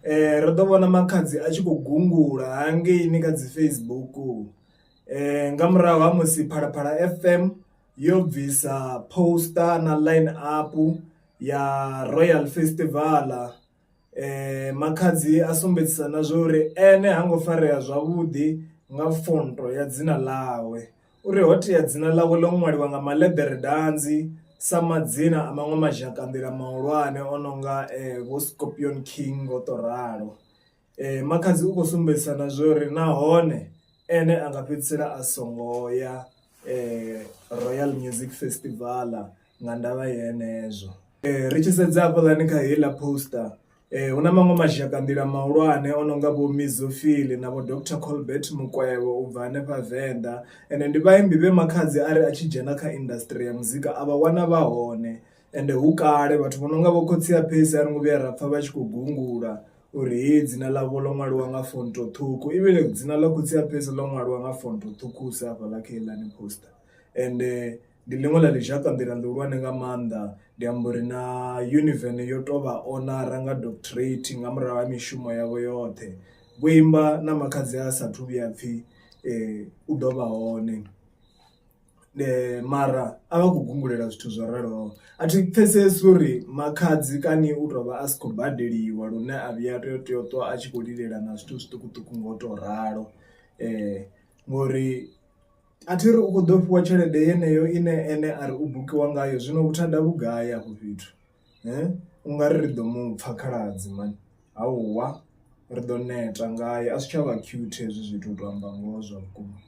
ri ḓo vhona makhadzi a tshi khou gungula hangeini kha dzi Facebook nga murahu ha musi Phalaphala FM yo bvisa poster na line up ya Royal Festival. Makhadzi a sumbedzisa na zwori ene ha ngo farea zwavhuḓi nga fonto ya dzina ḽawe, uri ho tea dzina ḽawe ḽo ṅwaliwa nga maḽeḓere danzi sa madzina a maṅwe mazhakanḓila mahulwane o nonga vho Scorpion King ngo to ralo. Makhadzi u khou sumbedzisa na zwori nahone ene a nga fhedzisela a songo ya Royal Music Festival nga ndavha yenezwo. Ri tshi sedza hafhaḽani kha heiḽa poster hu na maṅwe mazhakanḓila mahulwane o nonga vho Mizofili na vho Dr Colbert Mukwevho u bva hanefha Venḓa, ende ndi vhaimbi vhe makhadzi ari a tshi dzhena kha industry ya muzika a vha wana vha hone. Ende hu kale vhathu vho nonga vho Khotsi ya Phesi a ringo vhuya ra pfha vha tshi khou gungula uri hei dzina ḽavho ḽo ṅwaliwa nga fonto ṱhukhu, ivhile dzina ḽa Khotsi ya Phesi ḽo ṅwaliwa nga fonto ṱhukhusa hafhaḽa kha heiḽani poster. Ende ndi ḽiṅwe ḽa ḽizhakanḓila ḽihulwane nga maanḓa, ndi amba uri na Univen yo tovha onara nga doctorate nga murahu ha mishumo yavho yoṱhe. Vho imba na makhadzi a sathu vhuya pfhi u ḓo vha hone, mara a vha khou gungulela zwithu zwo raloho. A thi pfhesesi uri makhadzi kani u tovha a si khou badeliwa lune a vhuya tea u ṱwa a tshi khou lilela na zwithu zwiṱukuṱuku nga u to ralo, ngori a thi ri u khou ḓo fhiwa tshelede yeneyo ine ene a ri u bukiwa ngayo, zwino vhuthada vhugai afho fhethu? U nga ri ḓo mu pfha khaladzi mani, hauwa ri ḓo neta ngaye, a si tshavha cute hezwi zwithu u to amba ngoho zwa vhukuma.